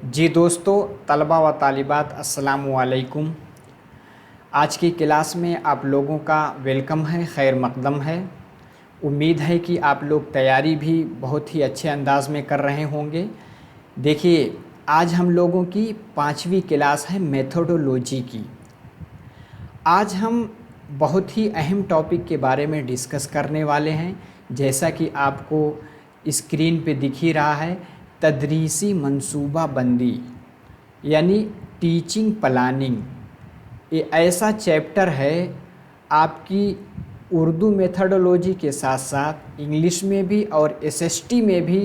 जी दोस्तों, तलबा व तालिबात अस्सलामु अलैकुम। आज की क्लास में आप लोगों का वेलकम है, खैर मकदम है। उम्मीद है कि आप लोग तैयारी भी बहुत ही अच्छे अंदाज में कर रहे होंगे। देखिए, आज हम लोगों की 5वीं क्लास है मेथोडोलॉजी की। आज हम बहुत ही अहम टॉपिक के बारे में डिस्कस करने वाले हैं। जैसा कि आपको स्क्रीन पे दिख ही रहा है, तदरीसी मंसूबा बंदी यानी टीचिंग प्लानिंग। ये ऐसा चैप्टर है आपकी उर्दू मेथोडोलॉजी के साथ साथ इंग्लिश में भी और एसएसटी में भी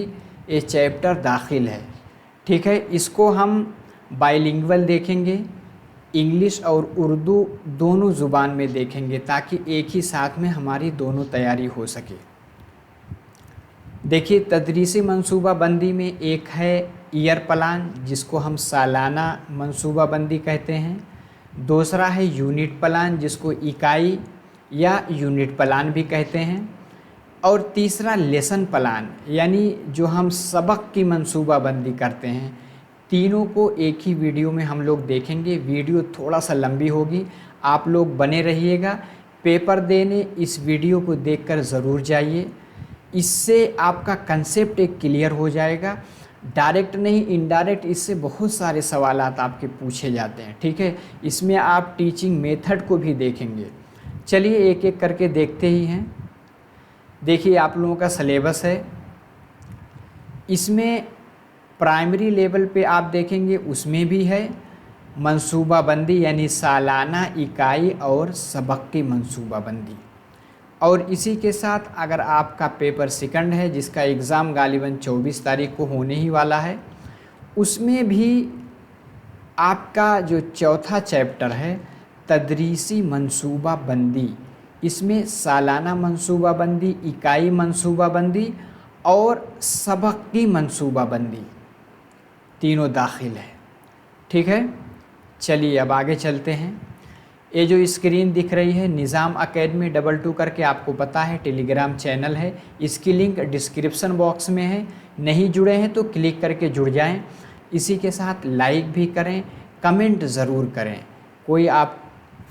ये चैप्टर दाखिल है। ठीक है, इसको हम बाइलिंगुअल देखेंगे, इंग्लिश और उर्दू दोनों ज़ुबान में देखेंगे ताकि एक ही साथ में हमारी दोनों तैयारी हो सके। देखिए, तदरीसी मंसूबा बंदी में एक है ईयर प्लान, जिसको हम सालाना मंसूबा बंदी कहते हैं। दूसरा है यूनिट प्लान, जिसको इकाई या यूनिट प्लान भी कहते हैं। और तीसरा लेसन प्लान, यानी जो हम सबक की मंसूबा बंदी करते हैं। तीनों को एक ही वीडियो में हम लोग देखेंगे। वीडियो थोड़ा सा लंबी होगी, आप लोग बने रहिएगा। पेपर देने इस वीडियो को देखकर ज़रूर जाइए, इससे आपका कंसेप्ट एक क्लियर हो जाएगा। डायरेक्ट नहीं, इनडायरेक्ट इससे बहुत सारे सवालात आपके पूछे जाते हैं। ठीक है, इसमें आप टीचिंग मेथड को भी देखेंगे। चलिए एक एक करके देखते ही हैं। देखिए, आप लोगों का सिलेबस है, इसमें प्राइमरी लेवल पे आप देखेंगे, उसमें भी है मंसूबा बंदी यानी सालाना, इकाई और सबक की मंसूबा बंदी। और इसी के साथ अगर आपका पेपर सेकंड है, जिसका एग्ज़ाम गालिबन 24 तारीख को होने ही वाला है, उसमें भी आपका जो चौथा चैप्टर है तदरीसी मंसूबा बंदी, इसमें सालाना मंसूबा बंदी, इकाई मंसूबा बंदी और सबक की मंसूबा बंदी तीनों दाखिल है। ठीक है, चलिए अब आगे चलते हैं। ये जो स्क्रीन दिख रही है निज़ाम अकेडमी 22 करके, आपको पता है टेलीग्राम चैनल है। इसकी लिंक डिस्क्रिप्शन बॉक्स में है। नहीं जुड़े हैं तो क्लिक करके जुड़ जाएं। इसी के साथ लाइक भी करें, कमेंट ज़रूर करें। कोई आप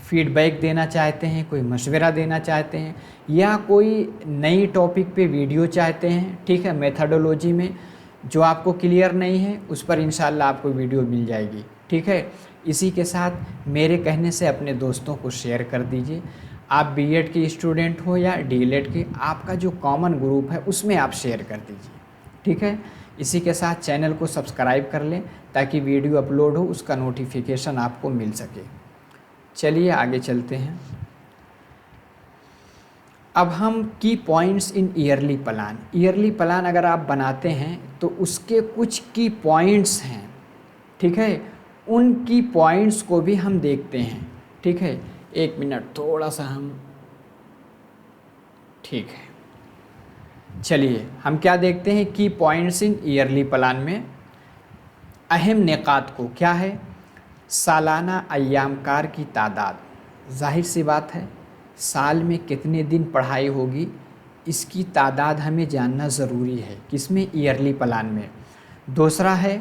फीडबैक देना चाहते हैं, कोई मशवरा देना चाहते हैं, या कोई नई टॉपिक पे वीडियो चाहते हैं, ठीक है, मेथोडोलॉजी में जो आपको क्लियर नहीं है, उस पर इंशाल्लाह आपको वीडियो मिल जाएगी। ठीक है, इसी के साथ मेरे कहने से अपने दोस्तों को शेयर कर दीजिए। आप बीएड के स्टूडेंट हो या डीएलएड के, आपका जो कॉमन ग्रुप है उसमें आप शेयर कर दीजिए। ठीक है, इसी के साथ चैनल को सब्सक्राइब कर लें ताकि वीडियो अपलोड हो उसका नोटिफिकेशन आपको मिल सके। चलिए आगे चलते हैं। अब हम की points in yearly plan. Yearly plan अगर आप बनाते हैं तो उसके कुछ की पॉइंट्स हैं। ठीक है, उन की पॉइंट्स को भी हम देखते हैं। ठीक है, एक मिनट थोड़ा सा हम, ठीक है, चलिए हम क्या देखते हैं की पॉइंट्स इन ईयरली प्लान में। अहम निकात को क्या है, सालाना अय्यामकार की तादाद, जाहिर सी बात है साल में कितने दिन पढ़ाई होगी इसकी तादाद हमें जानना ज़रूरी है, किसमें, ईयरली प्लान में। दूसरा है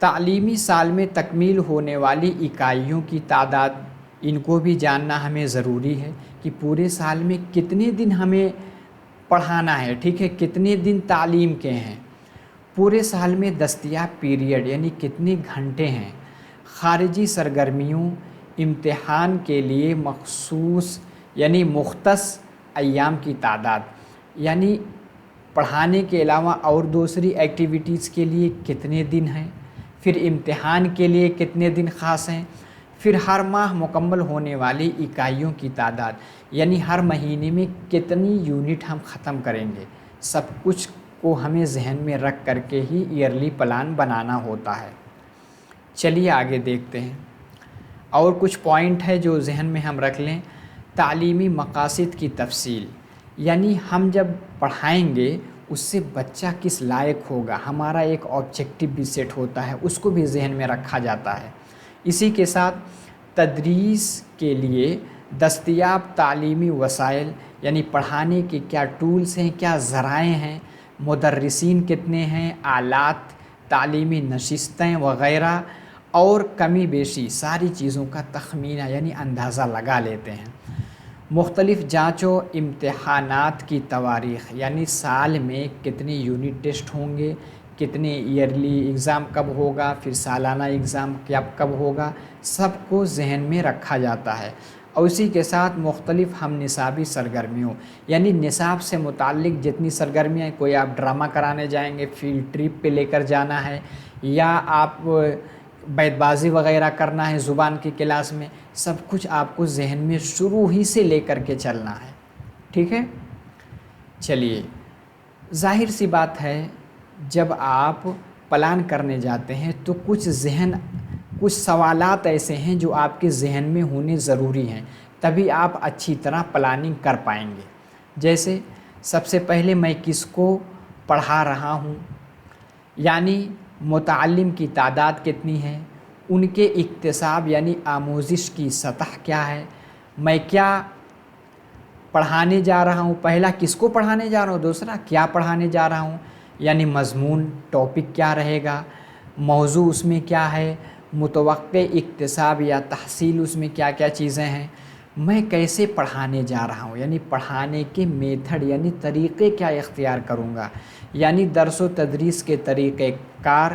तालीमी साल में तकमील होने वाली इकाइयों की तादाद, इनको भी जानना हमें ज़रूरी है कि पूरे साल में कितने दिन हमें पढ़ाना है। ठीक है, कितने दिन तालीम के हैं, पूरे साल में दस्तयाब पीरियड यानी कितने घंटे हैं, ख़ारिजी सरगर्मियों, इम्तिहान के लिए मखसूस यानी मुख्तस अय्याम की तादाद, यानी पढ़ाने के अलावा और दूसरी एक्टिविटीज़ के लिए कितने दिन हैं, फिर इम्तिहान के लिए कितने दिन ख़ास हैं, फिर हर माह मुकम्मल होने वाली इकाइयों की तादाद, यानी हर महीने में कितनी यूनिट हम ख़त्म करेंगे। सब कुछ को हमें जहन में रख करके ही ईयरली प्लान बनाना होता है। चलिए आगे देखते हैं। और कुछ पॉइंट है जो जहन में हम रख लें। तालीमी मकासद की तफसील, यानी हम जब पढ़ाएंगे उससे बच्चा किस लायक होगा, हमारा एक ऑब्जेक्टिव भी सेट होता है, उसको भी जहन में रखा जाता है। इसी के साथ तदरीस के लिए दस्तयाब तालीमी वसाइल, यानी पढ़ाने के क्या टूल्स हैं, क्या ज़राए हैं, मुदर्रिसीन कितने हैं, आलात تعلیمی نشستیں وغیرہ اور کمی بیشی ساری چیزوں کا تخمینہ یعنی اندازہ لگا لیتے ہیں۔ مختلف جانچ و امتحانات کی تواریخ یعنی سال میں کتنے یونٹ ٹیسٹ ہوں گے، کتنے ایئرلی ایگزام کب ہوگا، پھر سالانہ ایگزام کب ہوگا، سب کو ذہن میں رکھا جاتا ہے۔ اور اسی کے ساتھ مختلف ہم نصابی سرگرمیوں یعنی نصاب سے متعلق جتنی سرگرمیاں ہیں، کوئی آپ ڈرامہ کرانے جائیں گے، فیلڈ ٹرپ پہ لے کر جانا ہے، یا آپ بیت بازی وغیرہ کرنا ہے زبان کی کلاس میں، سب کچھ آپ کو ذہن میں شروع ہی سے لے کر کے چلنا ہے، ٹھیک ہے۔ چلیے، ظاہر سی بات ہے جب آپ پلان کرنے جاتے ہیں تو کچھ سوالات ایسے ہیں جو آپ کے ذہن میں ہونے ضروری ہیں، تبھی آپ اچھی طرح پلاننگ کر پائیں گے۔ جیسے سب سے پہلے میں کس کو پڑھا رہا ہوں، یعنی متعلم کی تعداد کتنی ہے، ان کے اکتساب یعنی آموزش کی سطح کیا ہے، میں کیا پڑھانے جا رہا ہوں، پہلا کس کو پڑھانے جا رہا ہوں، دوسرا کیا پڑھانے جا رہا ہوں، یعنی مضمون ٹاپک کیا رہے گا، موضوع اس میں کیا ہے، متوقع اکتساب یا تحصیل اس میں کیا کیا چیزیں ہیں، میں کیسے پڑھانے جا رہا ہوں، یعنی پڑھانے کے میتھڈ یعنی طریقے کیا اختیار کروں گا، یعنی درس و تدریس کے طریقہ کار،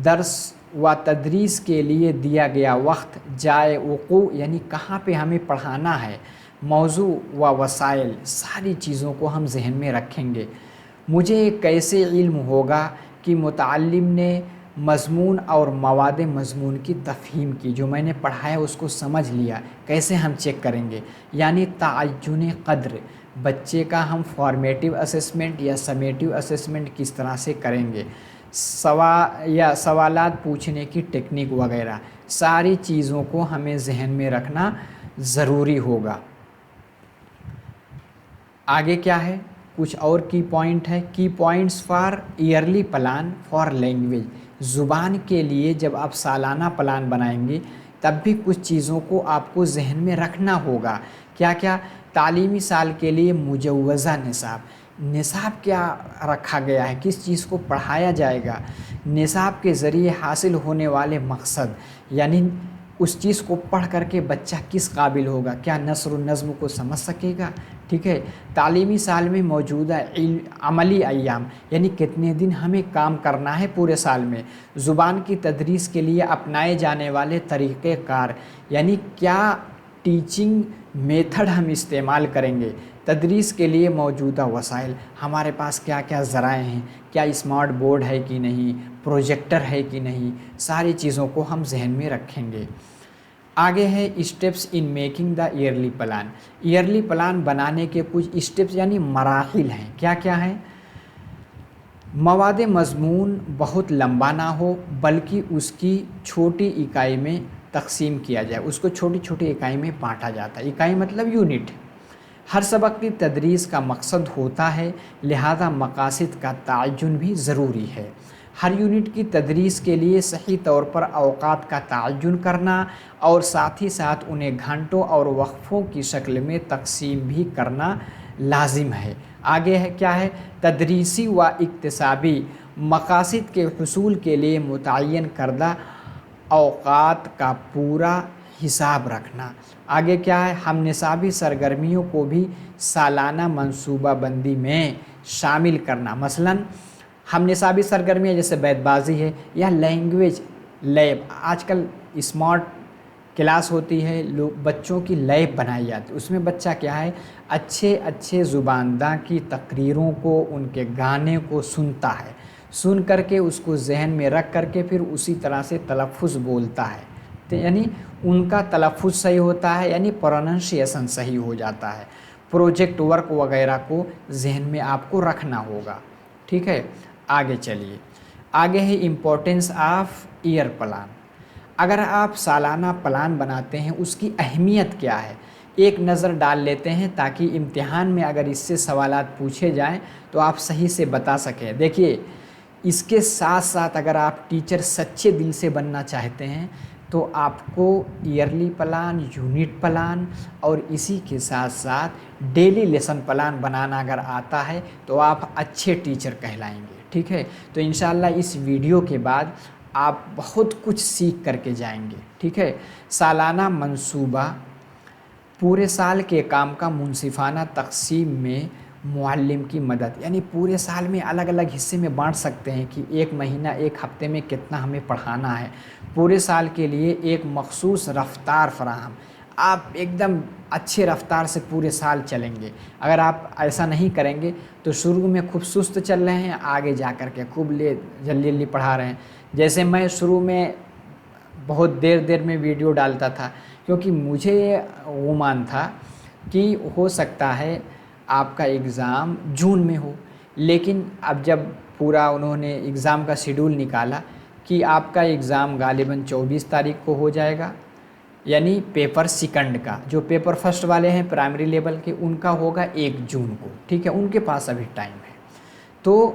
درس و تدریس کے لیے دیا گیا وقت، جائے وقوع یعنی کہاں پہ ہمیں پڑھانا ہے، موضوع و وسائل، ساری چیزوں کو ہم ذہن میں رکھیں گے۔ مجھے کیسے علم ہوگا کہ متعلم نے مضمون اور مواد مضمون کی تفہیم کی، جو میں نے پڑھایا اس کو سمجھ لیا، کیسے ہم چیک کریں گے، یعنی تعین قدر، بچے کا ہم فارمیٹیو اسسمنٹ یا سمیٹیو اسسمنٹ کس طرح سے کریں گے، سوالات پوچھنے کی ٹیکنیک وغیرہ، ساری چیزوں کو ہمیں ذہن میں رکھنا ضروری ہوگا۔ آگے کیا ہے، کچھ اور کی پوائنٹ ہے، key points for yearly plan for language, زبان کے لیے جب آپ سالانہ پلان بنائیں گے تب بھی کچھ چیزوں کو آپ کو ذہن میں رکھنا ہوگا۔ کیا کیا، تعلیمی سال کے لیے مجوزہ نصاب کیا رکھا گیا ہے، کس چیز کو پڑھایا جائے گا، نصاب کے ذریعے حاصل ہونے والے مقصد، یعنی اس چیز کو پڑھ کر کے بچہ کس قابل ہوگا، کیا نثر و نظم کو سمجھ سکے گا، ٹھیک ہے۔ تعلیمی سال میں موجودہ عملی ایام یعنی کتنے دن ہمیں کام کرنا ہے پورے سال میں، زبان کی تدریس کے لیے اپنائے جانے والے طریقہ کار، یعنی کیا ٹیچنگ میتھڈ ہم استعمال کریں گے، تدریس کے لیے موجودہ وسائل، ہمارے پاس کیا کیا ذرائع ہیں، کیا اسمارٹ بورڈ ہے کہ نہیں، پروجیکٹر ہے کہ نہیں، ساری چیزوں کو ہم ذہن میں رکھیں گے۔ آگے ہے steps in making the yearly plan, yearly plan بنانے کے کچھ اسٹیپس یعنی مراحل ہیں، کیا کیا ہیں، مواد مضمون بہت لمبا نہ ہو بلکہ اس کی چھوٹی اکائی میں تقسیم کیا جائے، اس کو چھوٹی چھوٹی اکائی میں بانٹا جاتا ہے، اکائی مطلب یونٹ۔ ہر سبق کی تدریس کا مقصد ہوتا ہے، لہذا مقاصد کا تعین بھی ضروری ہے۔ ہر یونٹ کی تدریس کے لیے صحیح طور پر اوقات کا تعین کرنا اور ساتھ ہی ساتھ انہیں گھنٹوں اور وقفوں کی شکل میں تقسیم بھی کرنا لازم ہے۔ آگے ہے کیا ہے، تدریسی و اکتسابی مقاصد کے حصول کے لیے متعین کردہ اوقات کا پورا حساب رکھنا۔ آگے کیا ہے، ہم نصابی سرگرمیوں کو بھی سالانہ منصوبہ بندی میں شامل کرنا، مثلاً ہم نصابی سرگرمیاں جیسے بیت بازی ہے یا لینگویج لیب، آج کل اسمارٹ کلاس ہوتی ہے، بچوں کی لیب بنائی جاتی ہے، اس میں بچہ کیا ہے اچھے زبانداں کی تقریروں کو، ان کے گانے کو سنتا ہے، سن کر کے اس کو ذہن میں رکھ کر کے پھر اسی طرح سے تلفظ بولتا ہے، تو یعنی ان کا تلفظ صحیح ہوتا ہے، یعنی پروننسیشن صحیح ہو جاتا ہے۔ پروجیکٹ ورک وغیرہ کو ذہن میں آپ کو رکھنا ہوگا، ٹھیک ہے۔ آگے چلیے، آگے ہے امپورٹنس آف ایئر پلان۔ اگر آپ سالانہ پلان بناتے ہیں اس کی اہمیت کیا ہے، ایک نظر ڈال لیتے ہیں تاکہ امتحان میں اگر اس سے سوالات پوچھے جائیں تو آپ صحیح سے بتا سکیں۔ دیکھیے، اس کے ساتھ ساتھ اگر آپ ٹیچر سچے دل سے بننا چاہتے ہیں تو آپ کو ایئرلی پلان، یونٹ پلان اور اسی کے ساتھ ساتھ ڈیلی لیسن پلان بنانا اگر آتا ہے تو آپ اچھے ٹیچر کہلائیں گے، ٹھیک ہے، تو انشاءاللہ اس ویڈیو کے بعد آپ بہت کچھ سیکھ کر کے جائیں گے، ٹھیک ہے۔ سالانہ منصوبہ پورے سال کے کام کا منصفانہ تقسیم میں معلم کی مدد، یعنی پورے سال میں الگ الگ حصے میں بانٹ سکتے ہیں کہ ایک مہینہ ایک ہفتے میں کتنا ہمیں پڑھانا ہے، پورے سال کے لیے ایک مخصوص رفتار فراہم، آپ ایک دم اچھے رفتار سے پورے سال چلیں گے۔ اگر آپ ایسا نہیں کریں گے تو شروع میں خوب سست چل رہے ہیں، آگے جا کر کے خوب جلدی جلدی پڑھا رہے ہیں۔ جیسے میں شروع میں بہت دیر میں ویڈیو ڈالتا تھا، کیونکہ مجھے گمان تھا کہ ہو سکتا ہے آپ کا ایگزام جون میں ہو، لیکن اب جب پورا انہوں نے ایگزام کا شیڈول نکالا کہ آپ کا ایگزام غالباً 24 تاریخ کو ہو جائے گا، یعنی پیپر سیکنڈ کا، جو پیپر فرسٹ والے ہیں پرائمری لیول کے ان کا ہوگا 1 جون کو، ٹھیک ہے، ان کے پاس ابھی ٹائم ہے۔ تو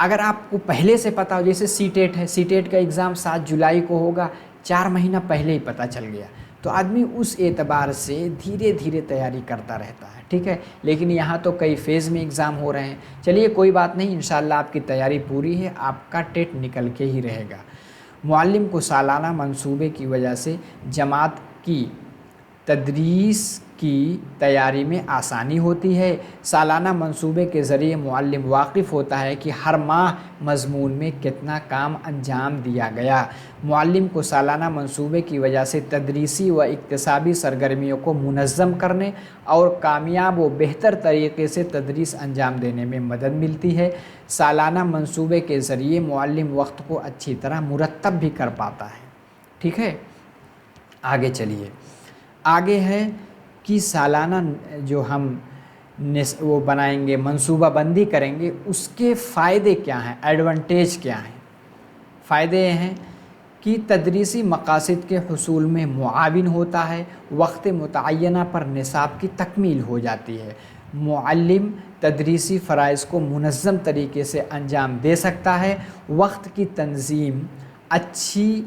اگر آپ کو پہلے سے پتہ ہو، جیسے سی ٹیٹ ہے، سی ٹیٹ کا ایگزام 7 جولائی کو ہوگا، 4 مہینہ پہلے ہی پتہ چل گیا، تو آدمی اس اعتبار سے دھیرے دھیرے تیاری کرتا رہتا ہے، ٹھیک ہے۔ لیکن یہاں تو کئی فیز میں ایگزام ہو رہے ہیں، چلیے کوئی بات نہیں، انشاءاللہ آپ کی تیاری پوری ہے، آپ کا ٹیٹ نکل کے ہی رہے گا۔ معلم کو سالانہ منصوبے کی وجہ سے جماعت کی تدریس کی تیاری میں آسانی ہوتی ہے۔ سالانہ منصوبے کے ذریعے معلم واقف ہوتا ہے کہ ہر ماہ مضمون میں کتنا کام انجام دیا گیا۔ معلم کو سالانہ منصوبے کی وجہ سے تدریسی و اکتسابی سرگرمیوں کو منظم کرنے اور کامیاب و بہتر طریقے سے تدریس انجام دینے میں مدد ملتی ہے۔ سالانہ منصوبے کے ذریعے معلم وقت کو اچھی طرح مرتب بھی کر پاتا ہے، ٹھیک ہے۔ آگے چلیے، آگے ہے کہ سالانہ جو ہم وہ بنائیں گے، منصوبہ بندی کریں گے، اس کے فائدے کیا ہیں، ایڈوانٹیج کیا ہیں۔ فائدے یہ ہیں کہ تدریسی مقاصد کے حصول میں معاون ہوتا ہے، وقت متعینہ پر نصاب کی تکمیل ہو جاتی ہے، معلم تدریسی فرائض کو منظم طریقے سے انجام دے سکتا ہے، وقت کی تنظیم اچھی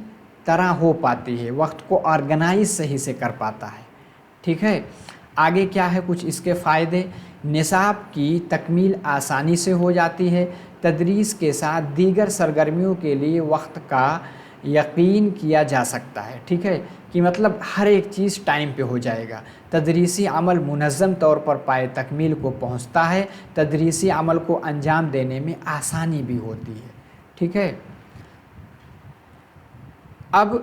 طرح ہو پاتی ہے، وقت کو آرگنائز صحیح سے کر پاتا ہے، ٹھیک ہے۔ آگے کیا ہے کچھ اس کے فائدے، نصاب کی تکمیل آسانی سے ہو جاتی ہے، تدریس کے ساتھ دیگر سرگرمیوں کے لیے وقت کا یقین کیا جا سکتا ہے، ٹھیک ہے، کہ مطلب ہر ایک چیز ٹائم پہ ہو جائے گا، تدریسی عمل منظم طور پر پائے تکمیل کو پہنچتا ہے، تدریسی عمل کو انجام دینے میں آسانی بھی ہوتی ہے، ٹھیک ہے۔ اب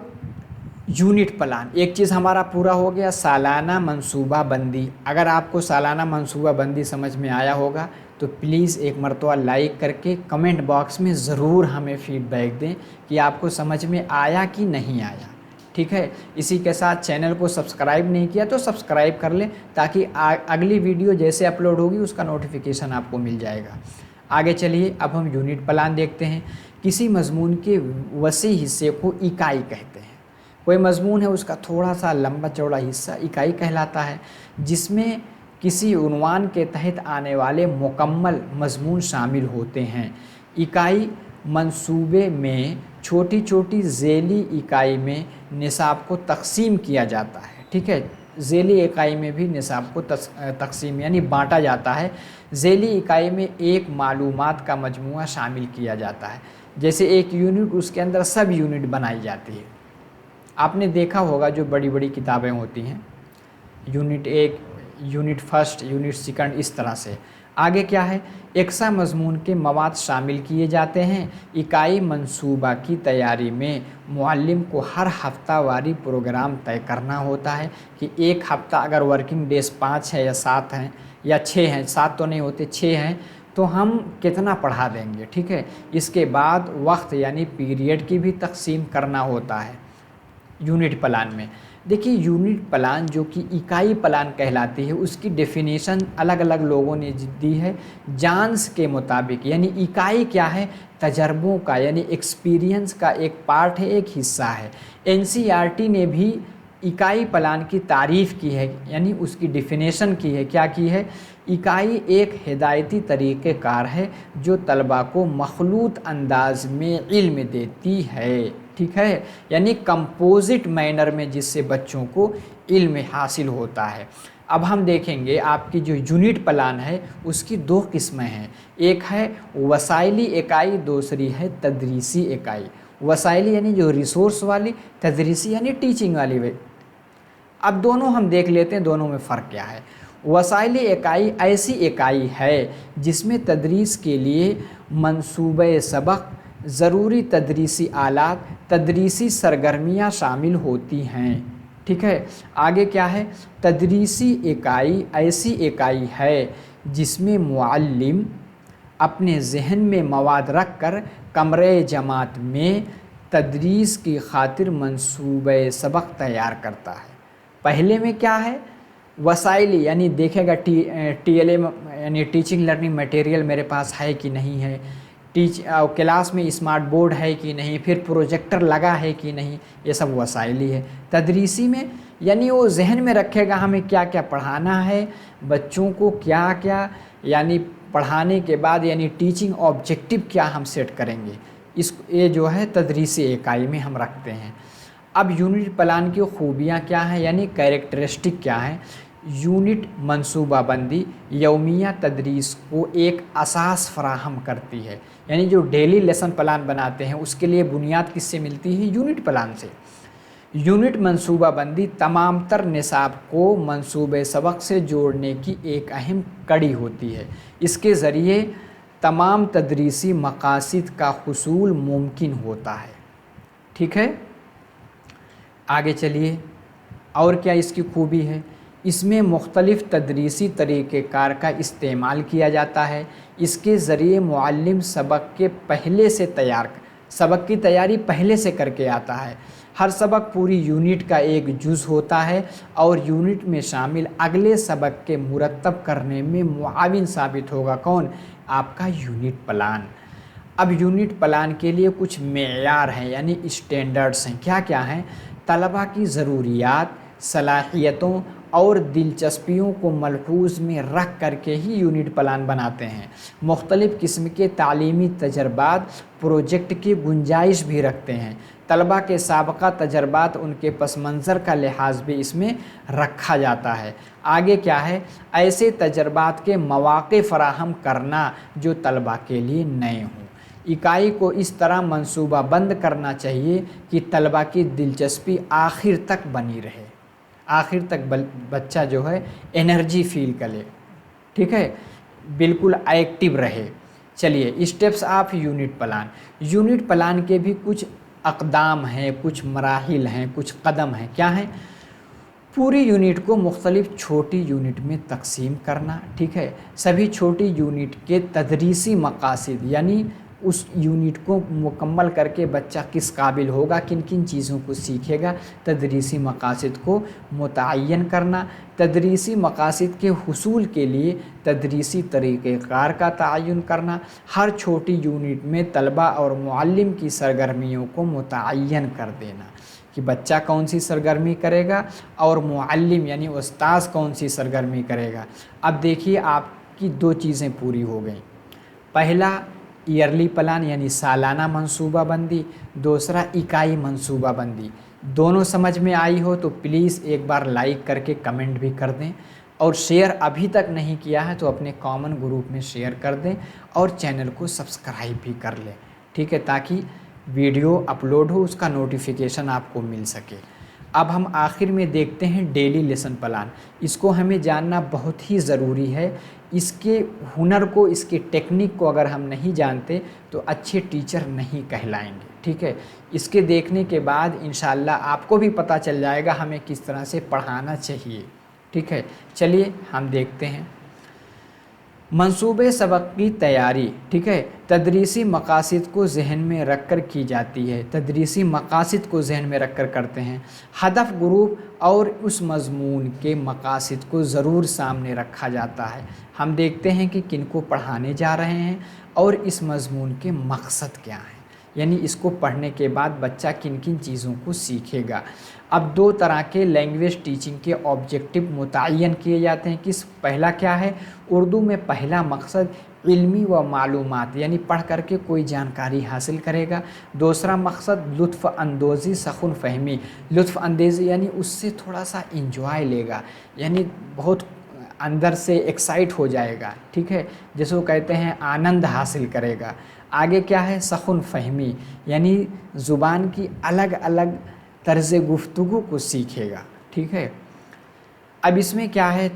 یونٹ پلان، ایک چیز ہمارا پورا ہو گیا، سالانہ منصوبہ بندی۔ اگر آپ کو سالانہ منصوبہ بندی سمجھ میں آیا ہوگا تو پلیز ایک مرتبہ لائک کر کے کمنٹ باکس میں ضرور ہمیں فیڈ بیک دیں کہ آپ کو سمجھ میں آیا کہ نہیں آیا، ٹھیک ہے۔ اسی کے ساتھ چینل کو سبسکرائب نہیں کیا تو سبسکرائب کر لیں، تاکہ اگلی ویڈیو جیسے اپلوڈ ہوگی اس کا نوٹیفیکیشن آپ کو مل جائے گا۔ آگے چلیے، اب ہم یونٹ پلان دیکھتے ہیں۔ کسی مضمون کے وسیع حصے کو اکائی کہتے ہیں۔ کوئی مضمون ہے، اس کا تھوڑا سا لمبا چوڑا حصہ اکائی کہلاتا ہے، جس میں کسی عنوان کے تحت آنے والے مکمل مضمون شامل ہوتے ہیں۔ اکائی منصوبے میں چھوٹی چھوٹی ذیلی اکائی میں نصاب کو تقسیم کیا جاتا ہے، ٹھیک ہے، ذیلی اکائی میں بھی نصاب کو تقسیم یعنی بانٹا جاتا ہے۔ ذیلی اکائی میں ایک معلومات کا مجموعہ شامل کیا جاتا ہے، جیسے ایک یونٹ، اس کے اندر سب یونٹ بنائی جاتی ہے۔ آپ نے دیکھا ہوگا جو بڑی بڑی کتابیں ہوتی ہیں، unit 1، unit first, unit second, اس طرح سے۔ آگے کیا ہے، یکساں مضمون کے مواد شامل کیے جاتے ہیں۔ اکائی منصوبہ کی تیاری میں معلم کو ہر ہفتہ واری پروگرام طے کرنا ہوتا ہے کہ ایک ہفتہ اگر ورکنگ ڈیز 5 ہے یا 7 ہیں یا 6 ہیں، 7 تو نہیں ہوتے، 6 ہیں، تو ہم کتنا پڑھا دیں گے، ٹھیک ہے۔ اس کے بعد وقت یعنی پیریڈ کی بھی تقسیم کرنا ہوتا ہے یونٹ پلان میں۔ دیکھیے، یونٹ پلان جو کہ اکائی پلان کہلاتی ہے، اس کی ڈیفینیشن الگ الگ لوگوں نے دی ہے جانس کے مطابق، یعنی اکائی کیا ہے، تجربوں کا یعنی ایکسپیرینس کا ایک پارٹ ہے، ایک حصہ ہے۔ NCERT نے بھی اکائی پلان کی تعریف کی ہے، یعنی اس کی ڈیفینیشن کی ہے، کیا کی ہے، اکائی ایک ہدایتی طریقہ کار ہے جو طلباء کو مخلوط انداز میں علم دیتی ہے، ٹھیک ہے، یعنی کمپوزٹ مینر میں جس سے بچوں کو علم حاصل ہوتا ہے۔ अब हम देखेंगे आपकी जो यूनिट प्लान है उसकी दो किस्में हैं, एक है वसाइली इकाई, दूसरी है तदरीसी इकाई। वसाइली यानी जो रिसोर्स वाली, तदरीसी यानी टीचिंग वाली वे। अब दोनों हम देख लेते हैं दोनों में फ़र्क क्या है। वसाइली इकाई ऐसी इकाई है जिसमें तदरीस के लिए मंसूबे सबक, ज़रूरी तदरीसी आलात, तदरीसी सरगर्मियाँ शामिल होती हैं। ठीक है, आगे क्या है, तदरीसी इकाई ऐसी इकाई है जिसमें मुअल्लिम अपने जहन में मवाद रख कर कमरे जमात में तदरीस की खातिर मंसूबे सबक तैयार करता है। पहले में क्या है, वसाइली यानी देखेगा TLA यानी टीचिंग लर्निंग मटेरियल मेरे पास है कि नहीं है, क्लास में स्मार्ट बोर्ड है कि नहीं, फिर प्रोजेक्टर लगा है कि नहीं, ये सब वसाइली है। तदरीसी में यानी वो जहन में रखेगा हमें क्या क्या पढ़ाना है, बच्चों को क्या क्या, यानी पढ़ाने के बाद यानी टीचिंग ऑब्जेक्टिव क्या हम सेट करेंगे, ये जो है तदरीसी इकाई में हम रखते हैं। अब यूनिट प्लान की खूबियाँ क्या हैं, यानी कैरेक्टरिस्टिक क्या हैं। यूनिट मंसूबाबंदी यौमिया तदरीस को एक असास फराहम करती है, यानी जो डेली लेसन प्लान बनाते हैं उसके लिए बुनियाद किससे मिलती है, यूनिट प्लान से। यूनिट मंसूबाबंदी तमाम तर निसाब को मंसूबे सबक से जोड़ने की एक अहम कड़ी होती है। इसके ज़रिए तमाम तदरीसी मकासिद का हुसूल मुमकिन होता है। ठीक है, आगे चलिए, और क्या इसकी खूबी है, इसमें मुख्तलिफ़ तदरीसी तरीक़ेकार का इस्तेमाल किया जाता है। इसके ज़रिए मुअल्लिम सबक की तैयारी पहले से करके आता है। हर सबक पूरी यूनिट का एक जुज़ होता है और यूनिट में शामिल अगले सबक के मुरतब करने में मुआविन साबित होगा कौन, आपका यूनिट प्लान। अब यूनिट प्लान के लिए कुछ मेयार हैं यानी स्टैंडर्ड्स हैं। क्या क्या हैं, तलबा की ज़रूरियात, सलाहियतों और दिलचस्पियों को मलहूज़ में रख करके ही यूनिट प्लान बनाते हैं। मुख्तलिफ़ किस्म के तालीमी तजर्बात, प्रोजेक्ट की गुंजाइश भी रखते हैं। तलबा के साबका तजर्बात, उनके पस मंज़र का लिहाज भी इसमें रखा जाता है। आगे क्या है, ऐसे तजर्बात के मौक़े फ़राहम करना जो तलबा के लिए नए हों। इकाई को इस तरह मंसूबा बंद करना चाहिए कि तलबा की दिलचस्पी आखिर तक बनी रहे, आखिर तक बच्चा जो है एनर्जी फील करे। ठीक है, बिल्कुल एक्टिव रहे। चलिए, steps of unit plan. Unit plan के भी कुछ अक़दाम हैं, कुछ मराहिल हैं, कुछ कदम हैं। क्या हैं, पूरी यूनिट को मुख्तलिफ़ छोटी यूनिट में तकसीम करना। ठीक है, सभी छोटी यूनिट के तदरीसी मकासिद यानी उस यूनिट को मुकम्मल करके बच्चा किस काबिल होगा, किन किन चीज़ों को सीखेगा, तदरीसी मकासिद को मुतय्यन करना। तदरीसी मकासिद के हुसूल के लिए तदरीसी तरीक़ेकार का तयन करना। हर छोटी यूनिट में तलबा और मुअल्लिम की सरगर्मियों को मुतय्यन कर देना कि बच्चा कौन सी सरगर्मी करेगा और मुअल्लिम यानी उस्ताद कौन सी सरगर्मी करेगा। अब देखिए, आपकी दो चीज़ें पूरी हो गई, पहला ईयरली प्लान यानी सालाना मंसूबा बंदी, दूसरा इकाई मंसूबा बंदी। दोनों समझ में आई हो तो प्लीज़ एक बार लाइक करके कमेंट भी कर दें, और शेयर अभी तक नहीं किया है तो अपने कॉमन ग्रुप में शेयर कर दें और चैनल को सब्सक्राइब भी कर लें। ठीक है, ताकि वीडियो अपलोड हो उसका नोटिफिकेशन आपको मिल सके। अब हम आखिर में देखते हैं डेली लेसन प्लान। इसको हमें जानना बहुत ही ज़रूरी है। इसके हुनर को, इसके टेक्निक को अगर हम नहीं जानते तो अच्छे टीचर नहीं कहलाएंगे। ठीक है, इसके देखने के बाद इंशाअल्लाह आपको भी पता चल जाएगा हमें किस तरह से पढ़ाना चाहिए। ठीक है, चलिए हम देखते हैं मंसूबे सबक की तैयारी। ठीक है, तदरीसी मकासिद को जहन में रख कर की जाती है। तदरीसी मकासिद को जहन में रख कर करते हैं। हदफ ग्रुप और उस मज़मून के मकासिद को ज़रूर सामने रखा जाता है। हम देखते हैं कि किन को पढ़ाने जा रहे हैं और इस मज़मून के मकसद क्या हैं, यानी इसको पढ़ने के बाद बच्चा किन किन चीज़ों को सीखेगा। अब दो तरह के लैंग्वेज टीचिंग के ऑब्जेक्टिव मुतय्यन किए जाते हैं। किस, पहला क्या है, उर्दू में पहला मकसद علمی و معلومات यानी पढ़ करके कोई जानकारी हासिल करेगा। दूसरा मकसद लुत्फ़ अंदोज़ी सखुन फ़हमी, लुत्फ़ अंदेज़ी यानी उससे थोड़ा सा इंजॉय लेगा, यानी बहुत अंदर से एक्साइट हो जाएगा, ठीक है, जिसको कहते हैं आनंद हासिल करेगा। आगे क्या है, सखुन फ़हमी यानी ज़ुबान की अलग अलग तर्ज़ गुफ्तगू को सीखेगा, ठीक है। अब इसमें क्या है,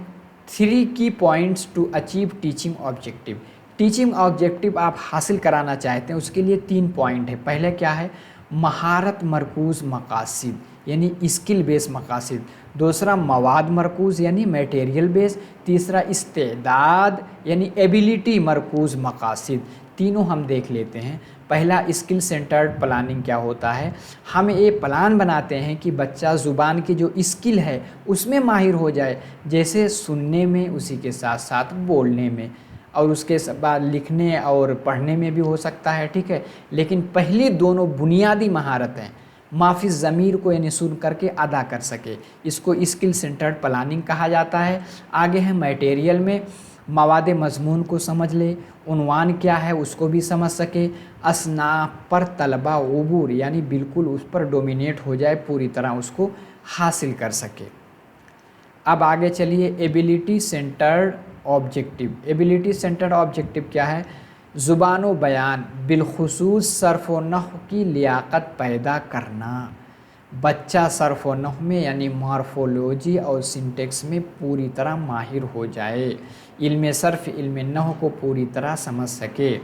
3 key points to achieve teaching objective. Teaching objective आप हासिल कराना चाहते हैं, उसके लिए 3 पॉइंट है। पहले क्या है, महारत मरकूज़ मकासिद यानी स्किल बेस मकासिद। दूसरा मवाद मरकूज़ यानी मटेरियल बेस। तीसरा इस्तेदाद यानी एबिलिटी मरकूज़ मकासिद। तीनों हम देख लेते हैं। पहला स्किल सेंटर्ड प्लानिंग क्या होता है, हम ये प्लान बनाते हैं कि बच्चा ज़ुबान की जो स्किल है उसमें माहिर हो जाए, जैसे सुनने में, उसी के साथ साथ बोलने में, और उसके बाद लिखने और पढ़ने में भी हो सकता है, ठीक है। लेकिन पहली दोनों बुनियादी महारतें माफ़ी ज़मीर को यानी सुन करके अदा कर सके, इसको स्किल सेंटर्ड प्लानिंग कहा जाता है। आगे है मटेरियल में मवाद मज़मून को समझ ले, उन्वान क्या है उसको भी समझ सके, असनाफ पर तलबा उबूर यानी बिल्कुल उस पर डोमिनेट हो जाए, पूरी तरह उसको हासिल कर सके। अब आगे चलिए, ability centred objective. Ability centred objective क्या है, ज़ुबान व बयान बिलखुसूस सर्फ़ व नहव की लियाकत पैदा करना। बच्चा सर्फ़ व नहव में यानी मॉर्फोलॉजी और सिंटेक्स में पूरी तरह माहिर हो जाए, इल्म सर्फ़ इल्म नहव को पूरी तरह समझ सके।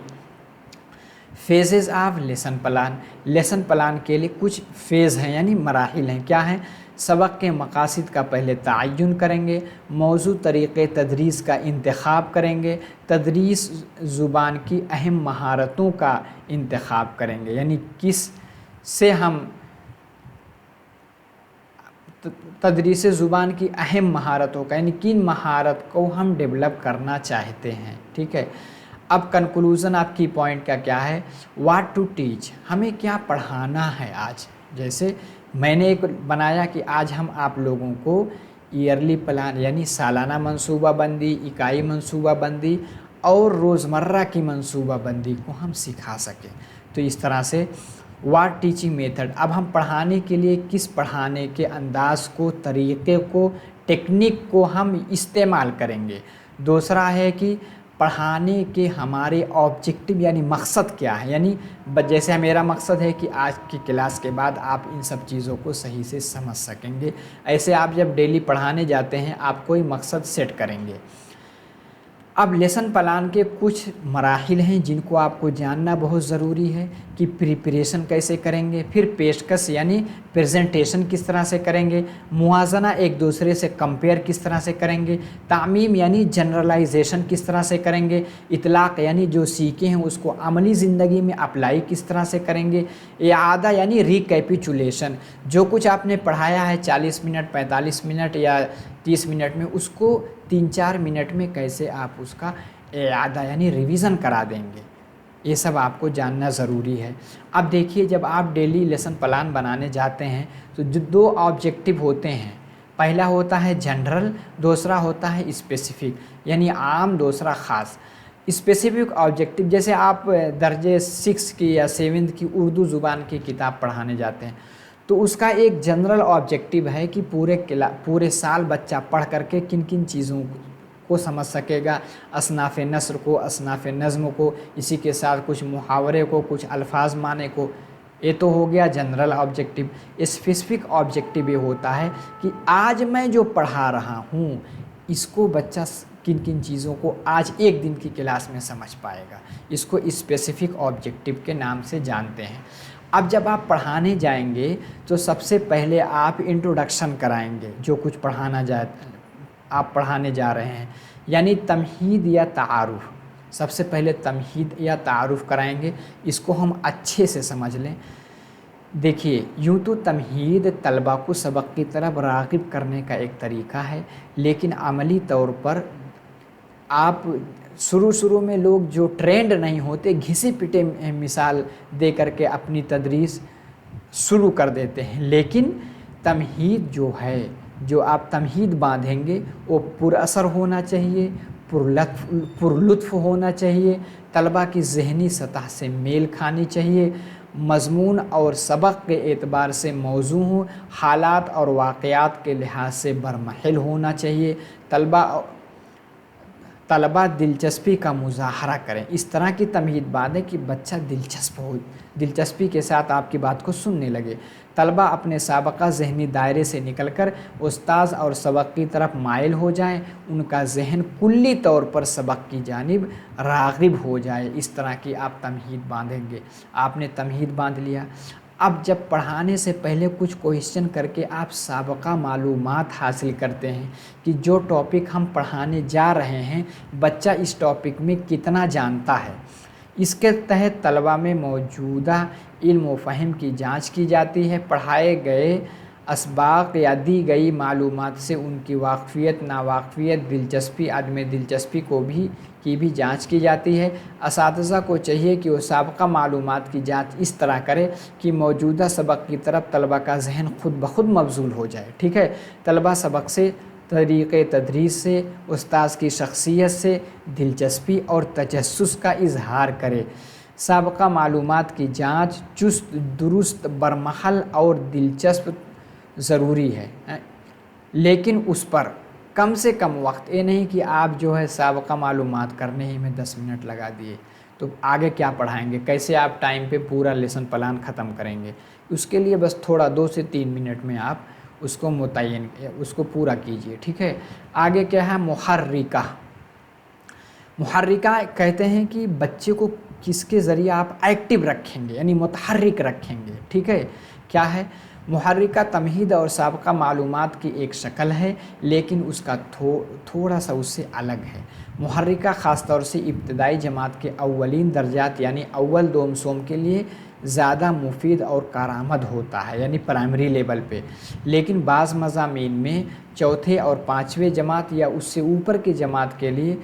Phases of lesson plan, lesson plan के लिए कुछ फेज़ हैं यानी मराहिल हैं। क्या हैं, सबक के मकासिद का पहले तयन करेंगे, मौजू तरीक़े तदरीस का इंतखाब करेंगे, तदरीस ज़ुबान की अहम महारतों का इंतखाब करेंगे, यानी किस से हम तदरीस ज़ुबान की अहम महारतों का, यानी किन महारत को हम डेवलप करना चाहते हैं, ठीक है। अब कंक्लूज़न आपकी पॉइंट का क्या है, व्हाट टू टीच, हमें क्या पढ़ाना है आज। जैसे मैंने एक बनाया कि आज हम आप लोगों को ईयरली प्लान यानी सालाना मंसूबा बंदी, इकाई मंसूबा बंदी और रोज़मर्रा की मंसूबा बंदी को हम सिखा सकें। तो इस तरह से व्हाट टीचिंग मेथड, अब हम पढ़ाने के लिए किस पढ़ाने के अंदाज़ को, तरीक़े को, टेक्निक को हम इस्तेमाल करेंगे। दूसरा है कि पढ़ाने के हमारे ऑब्जेक्टिव यानी मकसद क्या है, यानी जैसे मेरा मकसद है कि आज की क्लास के बाद आप इन सब चीज़ों को सही से समझ सकेंगे। ऐसे आप जब डेली पढ़ाने जाते हैं आप कोई मकसद सेट करेंगे। अब लेसन प्लान के कुछ मराहिल हैं जिनको आपको जानना बहुत ज़रूरी है कि प्रिपरेशन कैसे करेंगे, फिर पेशकश यानी प्रेजेंटेशन किस तरह से करेंगे, मुआजना एक दूसरे से कंपेयर किस तरह से करेंगे, तामीम यानी जनरलाइजेशन किस तरह से करेंगे, इतलाक़ यानी जो सीखे हैं उसको अमली ज़िंदगी में अप्लाई किस तरह से करेंगे, इआदा यानी रिकैपिचुलेशन, जो कुछ आपने पढ़ाया है 40 मिनट 45 मिनट या 30 मिनट में, उसको 3-4 मिनट में कैसे आप उसका इआदा यानी रिवीज़न करा देंगे, ये सब आपको जानना ज़रूरी है। अब देखिए, जब आप डेली लेसन प्लान बनाने जाते हैं तो जो 2 ऑब्जेक्टिव होते हैं, पहला होता है जनरल, दूसरा होता है स्पेसिफ़िक यानी आम, दूसरा ख़ास। स्पेसिफ़िक ऑब्जेक्टिव जैसे आप दर्जे 6 की या 7th की उर्दू ज़ुबान की किताब पढ़ाने जाते हैं तो उसका एक जनरल ऑब्जेक्टिव है कि पूरे साल बच्चा पढ़ करके किन किन चीज़ों को समझ सकेगा, असनाफ़ नस्र को, असनाफ़ नज़्म को, इसी के साथ कुछ मुहावरे को, कुछ अल्फाज माने को। ये तो हो गया जनरल ऑब्जेक्टिव। स्पेसिफ़िक ऑब्जेक्टिव ये होता है कि आज मैं जो पढ़ा रहा हूँ इसको बच्चा किन किन चीज़ों को आज एक दिन की क्लास में समझ पाएगा, इसको स्पेसिफ़िक ऑब्जेक्टिव के नाम से जानते हैं। अब जब आप पढ़ाने जाएंगे तो सबसे पहले आप इंट्रोडक्शन कराएंगे, जो कुछ आप पढ़ाने जा रहे हैं, यानी तमहीद या तारुफ़। सबसे पहले तमहीद या तारुफ़ कराएंगे, इसको हम अच्छे से समझ लें। देखिए, यूँ तो तमहीद तलबा को सबक की तरफ राग़िब करने का एक तरीक़ा है, लेकिन अमली तौर पर आप शुरू में लोग जो ट्रेंड नहीं होते, घिसे पिटे मिसाल दे करके अपनी तदरीस शुरू कर देते हैं। लेकिन तमहीद जो है, जो आप तमहीद बांधेंगे वो पुरअसर होना चाहिए, पुरलुत्फ़ होना चाहिए, तलबा की ज़हनी सतह से मेल खानी चाहिए, मज़मून और सबक के एतबार से मौज़ू, हालात और वाक़यात के लिहाज से बरमहल होना चाहिए, तलबा दिलचस्पी का मुज़ाहरा करें। इस तरह की तमहीद बाद है कि बच्चा दिलचस्पी के साथ आपकी बात को सुनने लगे। तलबा अपने साबका ज़हनी दायरे से निकलकर उस्ताद और सबक की तरफ माइल हो जाएं, उनका ज़हन कुल्ली तौर पर सबक की जानिब राग़िब हो जाए। इस तरह की आप तमहीद बांधेंगे। आपने तमहीद बांध लिया। अब जब पढ़ाने से पहले कुछ क्वेश्चन करके आप साबका मालूमात हासिल करते हैं कि जो टॉपिक हम पढ़ाने जा रहे हैं बच्चा इस टॉपिक में कितना जानता है। इसके तहत तलबा में मौजूदा इल्म व फ़हम की जांच की जाती है। पढ़ाए गए असबाक या दी गई मालूमात से उनकी वाक़फ़ियत, नावाक़फ़ियत, दिलचस्पी, अदम दिलचस्पी की भी जांच की जाती है। असातिज़ा को चाहिए कि वो साबका मालूमात की जांच इस तरह करे कि मौजूदा सबक की तरफ तलबा का ज़हन खुद ब खुद मबज़ूल हो जाए। ठीक है, तलबा सबक से, तरीक़े तदरीस से, उस्ताद की शख्सियत से दिलचस्पी और तजस्सुस का इजहार करे। साबका मालूमात की जांच चुस्त, दुरुस्त, बरमहल और दिलचस्प ज़रूरी है, लेकिन उस पर कम से कम वक्त, ये नहीं कि आप जो है साबका मालूमात करने ही में 10 मिनट लगा दिए तो आगे क्या पढ़ाएंगे, कैसे आप टाइम पे पूरा लेसन प्लान ख़त्म करेंगे। उसके लिए बस थोड़ा 2 से 3 मिनट में आप उसको मुतय्यन, उसको पूरा कीजिए। ठीक है, आगे क्या है, मुहर्रिका। मुहर्रिका कहते हैं कि बच्चे को किसके ज़रिए आप एक्टिव रखेंगे, यानी मुतहर्रिक रखेंगे। ठीक है, क्या है मुहर्रिका? तमहीद और साबका मालूमात की एक शक्ल है, लेकिन उसका थोड़ा सा उससे अलग है। मुहर्रिका ख़ास तौर से इब्तदाई जमात के अव्वलीन दर्जात यानी अव्वल दोम सोम के लिए ज़्यादा मुफीद और कारआमद होता है, यानी प्राइमरी लेवल पे। लेकिन बाज़ मज़ामीन में चौथे और पाँचवें जमात या उससे ऊपर की जमात के लिए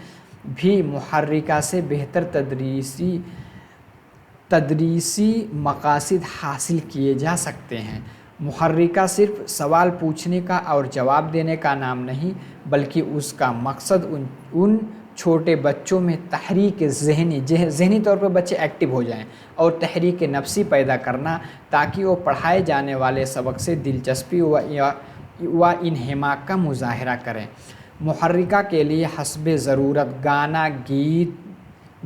भी मुहर्रिका से बेहतर तदरीसी मकासिद हासिल किए जा सकते हैं। मुहर्रिका सिर्फ सवाल पूछने का और जवाब देने का नाम नहीं, बल्कि उसका मकसद उन छोटे बच्चों में तहरीक ज़हनी तौर पर बच्चे एक्टिव हो जाएं और तहरीक नफ्सी पैदा करना, ताकि वो पढ़ाए जाने वाले सबक से दिलचस्पी व इन्हिमाक का मुज़ाहरा करें। मुहर्रिका के लिए हस्बे ज़रूरत गाना, गीत,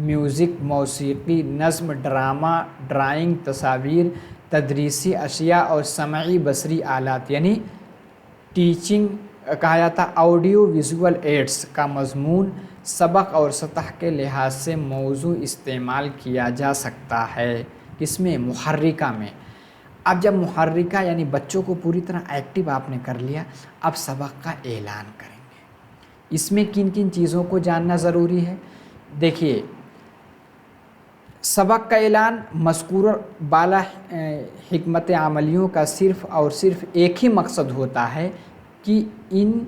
म्यूज़िक, मौसीकी, नज़्म, ड्रामा, ड्राइंग, तस्वीर, तदरीसी अशिया और समई बसरी आलात यानी टीचिंग कहा जाता ऑडियो विजुअल एड्स का मज़मून सबक और सतह के लिहाज से मौजू इस्तेमाल किया जा सकता है। किसमें? मुहर्रिका में। अब जब मुहर्रिका यानी बच्चों को पूरी तरह एक्टिव आपने कर लिया, अब सबक का ऐलान करेंगे। इसमें किन किन चीज़ों को जानना ज़रूरी है? देखिए, सबक का ऐलान मज़कूर बाला हिकमत अमलियों का सिर्फ़ और सिर्फ एक ही मकसद होता है कि इन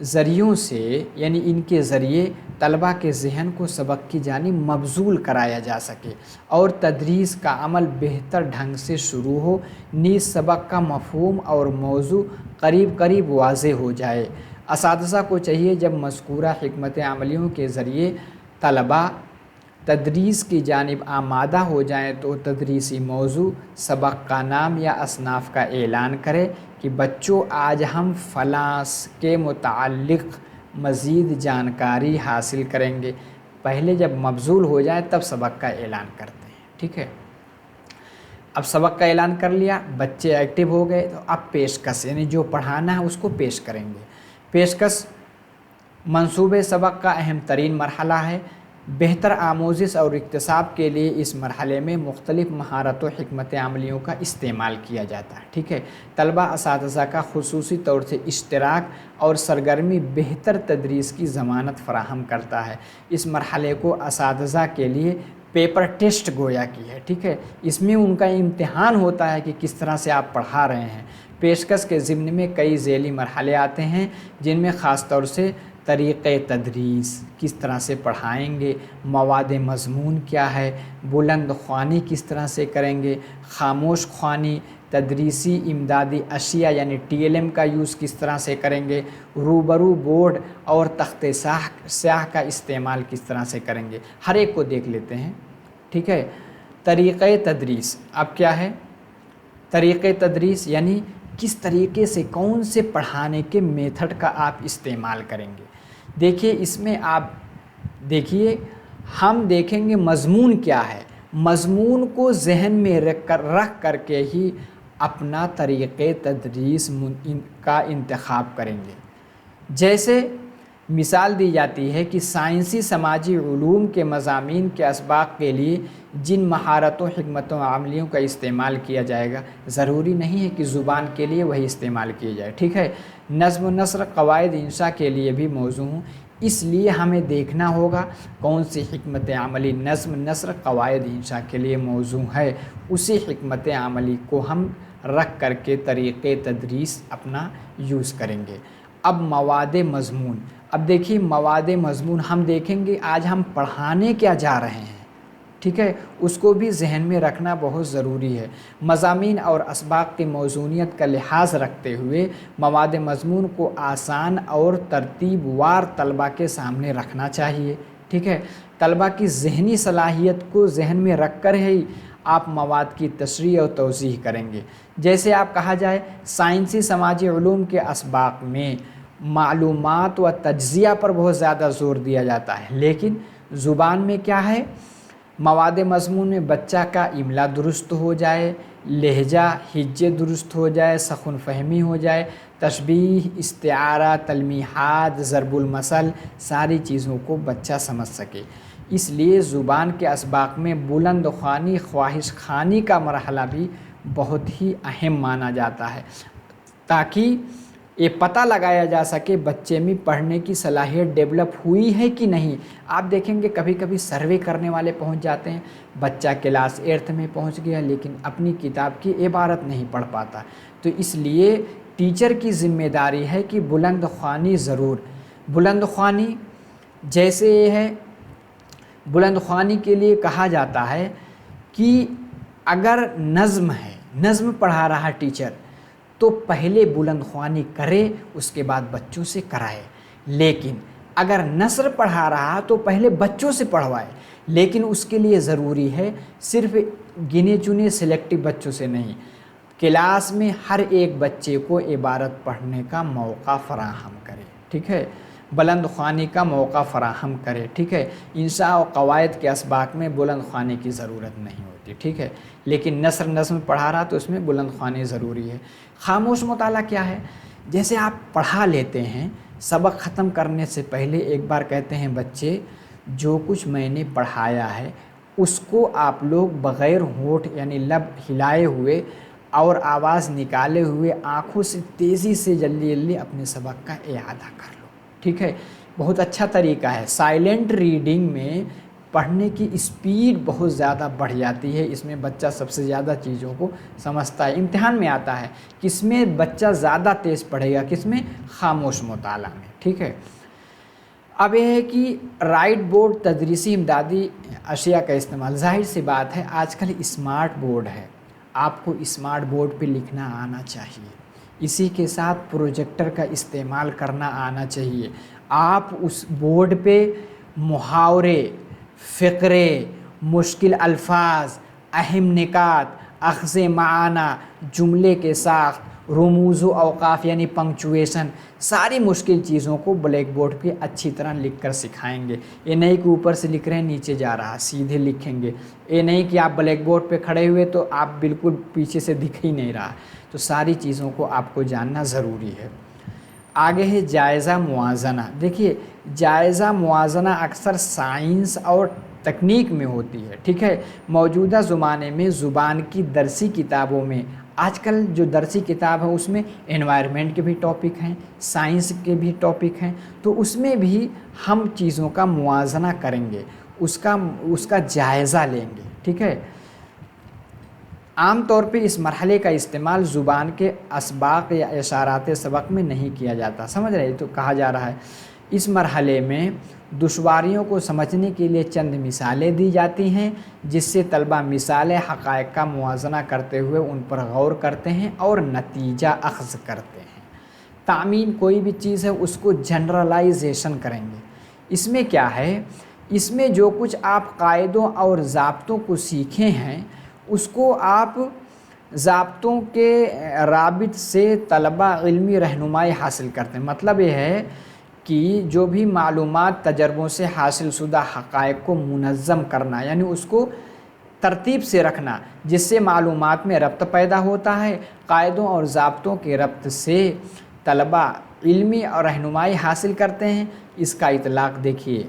ज़रियों से, यानी इनके ज़रिए तलबा के ज़हन को सबक की जानिब मबज़ूल कराया जा सके और तदरीस का अमल बेहतर ढंग से शुरू हो, नीज़ सबक का मफ़हूम और मौजू करीब करीब वाज़े हो जाए। असातिज़ा को चाहिए जब मज़कूरा हिकमत अमलियों के ज़रिए तलबा तदरीस की जानिब आमादा हो जाएँ तो तदरीसी मौजू, सबक का नाम या असनाफ़ का ऐलान करे कि बच्चों आज हम फ़लाँ के मुताल्लिक़ मज़ीद जानकारी हासिल करेंगे। पहले जब मबज़ूल हो जाए तब सबक का ऐलान करते हैं। ठीक है, अब सबक का ऐलान कर लिया, बच्चे एक्टिव हो गए, तो अब पेशकश यानी जो पढ़ाना है उसको पेश करेंगे। पेशकश मंसूबे सबक का अहम तरीन मरहला है। बेहतर आमोज़िश और इक्तिसाब के लिए इस मरहले में मुख्तलिफ़ महारत व हिकमत अमलियों का इस्तेमाल किया जाता है। ठीक है, तलबा असातिज़ा का खुसूसी तौर से इश्तराक और सरगर्मी बेहतर तदरीस की ज़मानत फ़राहम करता है। इस मरहले को असातिज़ा के लिए पेपर टेस्ट गोया की है। ठीक है, इसमें उनका इम्तिहान होता है कि किस तरह से आप पढ़ा रहे हैं। पेशकश के ज़िम्न में कई ज़ैली मरहले आते हैं, जिनमें ख़ास तौर से तरीक़े तदरीस, किस तरह से पढ़ाएंगे, मवाद मज़मून क्या है, बुलंद ख्वानी किस तरह से करेंगे, खामोश ख्वानी, تدریسی امدادی اشیاء یعنی TLM کا یوز کس طرح سے کریں گے، روبرو بورڈ اور تخت سیاہ کا استعمال کس طرح سے کریں گے، ہر ایک کو دیکھ لیتے ہیں، ٹھیک ہے۔ طریقۂ تدریس، اب کیا ہے طریقۂ تدریس، یعنی کس طریقے سے کون سے پڑھانے کے میتھڈ کا آپ استعمال کریں گے۔ دیکھیے اس میں آپ دیکھیے ہم دیکھیں گے مضمون کیا ہے، مضمون کو ذہن میں رکھ کر کے ہی اپنا طریقۂ تدریس کا انتخاب کریں گے۔ جیسے مثال دی جاتی ہے کہ سائنسی سماجی علوم کے مضامین کے اسباق کے لیے جن مہارتوں، حکمتوں، عملیوں کا استعمال کیا جائے گا، ضروری نہیں ہے کہ زبان کے لیے وہی استعمال کیے جائے، ٹھیک ہے۔ نظم و نثر، قواعد انشاء کے لیے بھی موضوع ہوں، اس لیے ہمیں دیکھنا ہوگا کون سی حکمت عملی نظم نثر قواعد انشاء کے لیے موضوع ہے، اسی حکمت عملی کو ہم رکھ کر کے طریقۂ تدریس اپنا یوز کریں گے۔ اب مواد مضمون، اب دیکھیے مواد مضمون ہم دیکھیں گے آج ہم پڑھانے کیا جا رہے ہیں، ٹھیک ہے، اس کو بھی ذہن میں رکھنا بہت ضروری ہے۔ مضامین اور اسباق کی موزونیت کا لحاظ رکھتے ہوئے مواد مضمون کو آسان اور ترتیب وار طلبہ کے سامنے رکھنا چاہیے، ٹھیک ہے۔ طلبہ کی ذہنی صلاحیت کو ذہن میں رکھ کر ہی آپ مواد کی تشریح اور توضیح کریں گے۔ جیسے آپ کہا جائے سائنسی سماجی علوم کے اسباق میں معلومات و تجزیہ پر بہت زیادہ زور دیا جاتا ہے، لیکن زبان میں کیا ہے، مواد مضمون میں بچہ کا املا درست ہو جائے، لہجہ ہجے درست ہو جائے، سخن فہمی ہو جائے، تشبیہ، استعارہ، تلمیحات، ضرب المثل، ساری چیزوں کو بچہ سمجھ سکے۔ اس لیے زبان کے اسباق میں بلند خوانی، خواہش خوانی کا مرحلہ بھی بہت ہی اہم مانا جاتا ہے، تاکہ یہ پتہ لگایا جا سکے بچے میں پڑھنے کی صلاحیت ڈیولپ ہوئی ہے کہ نہیں۔ آپ دیکھیں گے کبھی کبھی سروے کرنے والے پہنچ جاتے ہیں، بچہ کلاس 8 میں پہنچ گیا لیکن اپنی کتاب کی عبارت نہیں پڑھ پاتا، تو اس لیے ٹیچر کی ذمہ داری ہے کہ بلند خوانی ضرور، بلند خوانی جیسے یہ ہے، بلند خوانی کے لیے کہا جاتا ہے کہ اگر نظم ہے، نظم پڑھا رہا ٹیچر تو پہلے بلند خوانی کرے، اس کے بعد بچوں سے کرائے، لیکن اگر نثر پڑھا رہا تو پہلے بچوں سے پڑھوائے، لیکن اس کے لیے ضروری ہے صرف گنے چنے سلیکٹو بچوں سے نہیں، کلاس میں ہر ایک بچے کو عبارت پڑھنے کا موقع فراہم کرے، ٹھیک ہے، بلند خوانی کا موقع فراہم کرے، ٹھیک ہے۔ انشاء و قواعد کے اسباق میں بلند خوانی کی ضرورت نہیں ہوتی، ٹھیک ہے، لیکن نثر نظم پڑھا رہا تو اس میں بلند خوانی ضروری ہے۔ خاموش مطالعہ کیا ہے، جیسے آپ پڑھا لیتے ہیں، سبق ختم کرنے سے پہلے ایک بار کہتے ہیں بچے جو کچھ میں نے پڑھایا ہے اس کو آپ لوگ بغیر ہونٹ یعنی لب ہلائے ہوئے اور آواز نکالے ہوئے آنکھوں سے تیزی سے جلدی جلدی اپنے سبق کا اعادہ کر لو، ٹھیک ہے، بہت اچھا طریقہ ہے۔ سائلنٹ ریڈنگ میں پڑھنے کی اسپیڈ بہت زیادہ بڑھ جاتی ہے، اس میں بچہ سب سے زیادہ چیزوں کو سمجھتا ہے۔ امتحان میں آتا ہے کس میں بچہ زیادہ تیز پڑھے گا، کس میں، خاموش مطالعہ میں، ٹھیک ہے۔ اب یہ ہے کہ رائٹ بورڈ تدریسی امدادی اشیاء کا استعمال، ظاہر سی بات ہے آج کل اسمارٹ بورڈ ہے، آپ کو اسمارٹ بورڈ پہ لکھنا آنا چاہیے، اسی کے ساتھ پروجیکٹر کا استعمال کرنا آنا چاہیے۔ آپ اس بورڈ پہ محاورے، فقرے، مشکل الفاظ، اہم نکات، اخذ معنی، جملے کے ساخت، رموز و اوقاف یعنی پنکچویشن، ساری مشکل چیزوں کو بلیک بورڈ پہ اچھی طرح لکھ کر سکھائیں گے۔ یہ نہیں کہ اوپر سے لکھ رہے ہیں نیچے جا رہا، سیدھے لکھیں گے۔ یہ نہیں کہ آپ بلیک بورڈ پہ کھڑے ہوئے تو آپ بالکل پیچھے سے دکھ ہی نہیں رہا، تو ساری چیزوں کو آپ کو جاننا ضروری ہے۔ آگے ہے جائزہ موازنہ۔ دیکھیے جائزہ موازنہ اکثر سائنس اور تکنیک میں ہوتی ہے، ٹھیک ہے۔ موجودہ زمانے میں زبان کی درسی کتابوں میں، آج کل جو درسی کتاب ہے اس میں انوائرمنٹ کے بھی ٹاپک ہیں، سائنس کے بھی ٹاپک ہیں، تو اس میں بھی ہم چیزوں کا موازنہ کریں گے، اس کا جائزہ لیں گے، ٹھیک ہے۔ عام طور پہ اس مرحلے کا استعمال زبان کے اسباق یا اشارات سبق میں نہیں کیا جاتا، سمجھ رہے، تو کہا جا رہا ہے इस मरहले में दुश्वारियों को समझने के लिए चंद मिसालें दी जाती हैं, जिससे तलबा मिसालें हक़ाइक़ का मुवाज़ना करते हुए उन पर गौर करते हैं और नतीजा अख़ज़ करते हैं। तामीन कोई भी चीज़ है उसको जनरलाइजेशन करेंगे। इसमें क्या है, इसमें जो कुछ आप कायदों और ज़ाब्तों को सीखे हैं उसको आप ज़ाब्तों के राबित से तलबा इल्मी रहनुमाई हासिल करते हैं। मतलब ये है कि जो भी मालूमात तजर्बों से हासिल शुदा हक़ाइक़ को मुनज़्ज़म करना, यानी उसको तरतीब से रखना, जिससे मालूमात में रब्त पैदा होता है। कायदों और ज़ाब्तों के रब्त से तलबा इल्मी और रहनुमाई हासिल करते हैं। इसका इतलाक़ देखिए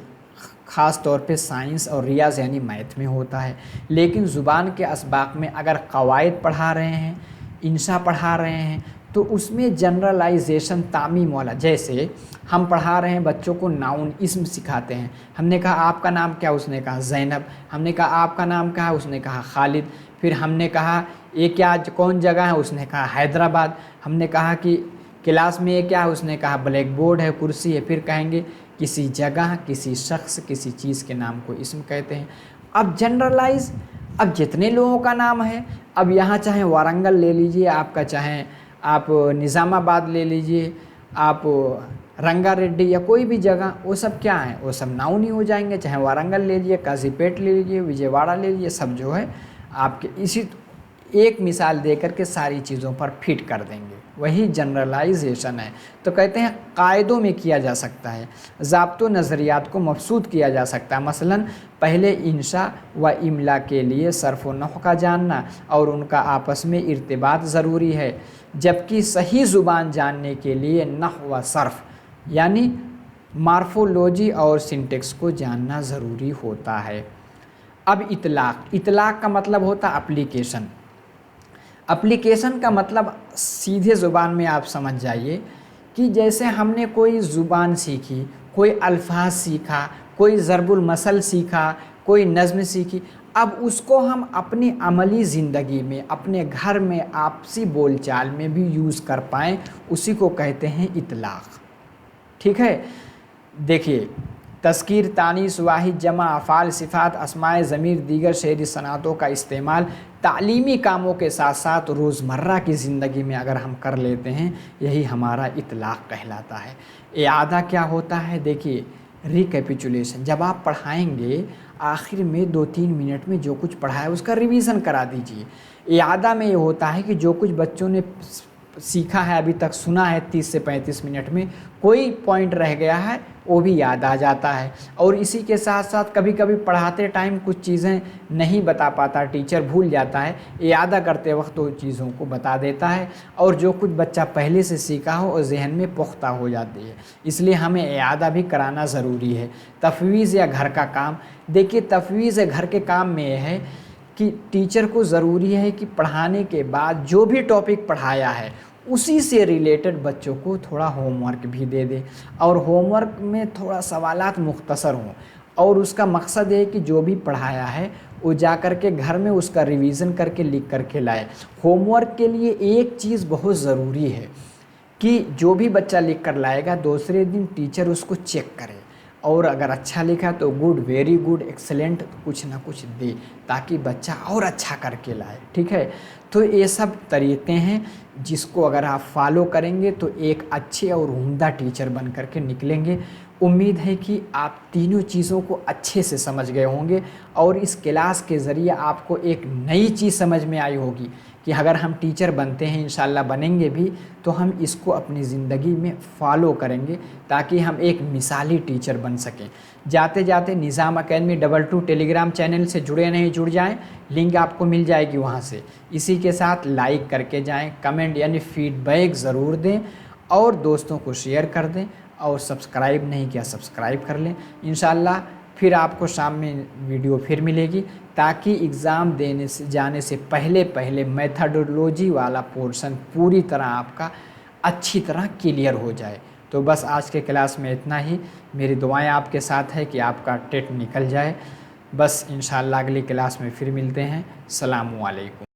ख़ास तौर पे साइंस और रियाज़ यानी मैथ में होता है। लेकिन ज़ुबान के असबाक़ में अगर क़वाइद पढ़ा रहे हैं, इंशा पढ़ा रहे हैं, तो उसमें जनरलाइजेशन तामीम वाला, जैसे हम पढ़ा रहे हैं बच्चों को नाउन इस्म सिखाते हैं। हमने कहा आपका नाम क्या, उसने कहा ज़ैनब। हमने कहा आपका नाम क्या है, उसने कहा खालिद। फिर हमने कहा ये क्या कौन जगह है, उसने कहा हैदराबाद। हमने कहा कि क्लास में ये क्या है, उसने कहा ब्लैक बोर्ड है, कुर्सी है। फिर कहेंगे किसी जगह, किसी शख्स, किसी चीज़ के नाम को इस्म कहते हैं। अब जनरलाइज, अब जितने लोगों का नाम है, अब यहाँ चाहे वारंगल ले लीजिए आपका, चाहे आप निज़ामाबाद ले लीजिए, आप रंगा रेड्डी या कोई भी जगह, वो सब क्या है, वो सब नाउन ही हो जाएंगे। चाहे वारंगल ले लीजिए, काजीपेट ले लीजिए, विजयवाड़ा ले लीजिए, सब जो है आपके इसी एक मिसाल दे करके सारी चीज़ों पर फिट कर देंगे। वही जनरलाइजेशन है। तो कहते हैं कायदों में किया जा सकता है, ज़ाब्तों नज़रियात को मबसूत किया जा सकता है। मसलन पहले इंशा व इमला के लिए सर्फ़ व नहव का जानना और उनका आपस में इर्तिबात ज़रूरी है, जबकि सही ज़ुबान जानने के लिए नहव व सर्फ़ यानी मार्फोलॉजी और सिंटेक्स को जानना ज़रूरी होता है। अब इतलाक़ का मतलब होता एप्लीकेशन। एप्लीकेशन का मतलब सीधे ज़ुबान में आप समझ जाइए कि जैसे हमने कोई ज़ुबान सीखी, कोई अल्फाज सीखा, कोई ज़रबुल मसल सीखा, कोई नज़्म सीखी, अब उसको हम अपनी अमली ज़िंदगी में, अपने घर में, आपसी बोलचाल में भी यूज़ कर पाएँ, उसी को कहते हैं इतलाक़। ठीक है, देखिए तज़कीर, तानीस, वाहिद, जमा, अफ़ाल, सिफ़ात, अस्माए ज़मीर, दीगर शहरी सनातों का इस्तेमाल तालीमी कामों के साथ साथ रोज़मर्रा की ज़िंदगी में अगर हम कर लेते हैं, यही हमारा इतलाक़ कहलाता है। इआदा क्या होता है, देखिए रिकैपिचुलेशन। जब आप पढ़ाएंगे आखिर में 2-3 मिनट में जो कुछ पढ़ाया उसका रिवीज़न करा दीजिए। इआदा में ये होता है कि जो कुछ बच्चों ने सीखा है, अभी तक सुना है, 30 से 35 मिनट में कोई पॉइंट रह गया है वो भी याद आ जाता है। और इसी के साथ साथ कभी कभी पढ़ाते टाइम कुछ चीज़ें नहीं बता पाता, टीचर भूल जाता है, इआदा करते वक्त वो चीज़ों को बता देता है, और जो कुछ बच्चा पहले से सीखा हो और जहन में पुख्ता हो जाती है। इसलिए हमें इआदा भी कराना ज़रूरी है। तफवीज़ या घर का काम, देखिए तफवीज़ घर के काम में यह है कि टीचर को ज़रूरी है कि पढ़ाने के बाद जो भी टॉपिक पढ़ाया है उसी से रिलेटेड बच्चों को थोड़ा होमवर्क भी दे दे, और होमवर्क में थोड़ा सवालात मुख्तसर हों, और उसका मकसद है कि जो भी पढ़ाया है वो जा कर के घर में उसका रिवीज़न करके लिख करके लाए। होमवर्क के लिए एक चीज़ बहुत ज़रूरी है कि जो भी बच्चा लिख कर लाएगा दूसरे दिन टीचर उसको चेक करे, और अगर अच्छा लिखा तो गुड, वेरी गुड, एक्सेलेंट, कुछ ना कुछ दे ताकि बच्चा और अच्छा करके लाए। ठीक है, तो ये सब तरीक़े हैं जिसको अगर आप फॉलो करेंगे तो एक अच्छे और उम्दा टीचर बन कर के निकलेंगे। उम्मीद है कि आप तीनों चीज़ों को अच्छे से समझ गए होंगे, और इस क्लास के ज़रिए आपको एक नई चीज़ समझ में आई होगी कि अगर हम टीचर बनते हैं, इंशाल्लाह बनेंगे भी, तो हम इसको अपनी ज़िंदगी में फ़ॉलो करेंगे ताकि हम एक मिसाली टीचर बन सकें। जाते जाते निज़ाम अकेडमी 22 टेलीग्राम चैनल से जुड़े नहीं, जुड़ जाएं, लिंक आपको मिल जाएगी वहाँ से। इसी के साथ लाइक करके जाएं, कमेंट यानी फ़ीडबैक ज़रूर दें, और दोस्तों को शेयर कर दें, और सब्सक्राइब नहीं किया सब्सक्राइब कर लें। इंशाल्लाह फिर आपको शाम में वीडियो फिर मिलेगी, ताकि एग्ज़ाम देने से जाने से पहले मेथडोलॉजी वाला पोर्शन पूरी तरह आपका अच्छी तरह क्लियर हो जाए। तो बस आज के क्लास में इतना ही। मेरी दुआएं आपके साथ है कि आपका टेट निकल जाए। बस इंशाल्लाह अगली क्लास में फिर मिलते हैं। अस्सलामु अलैकुम।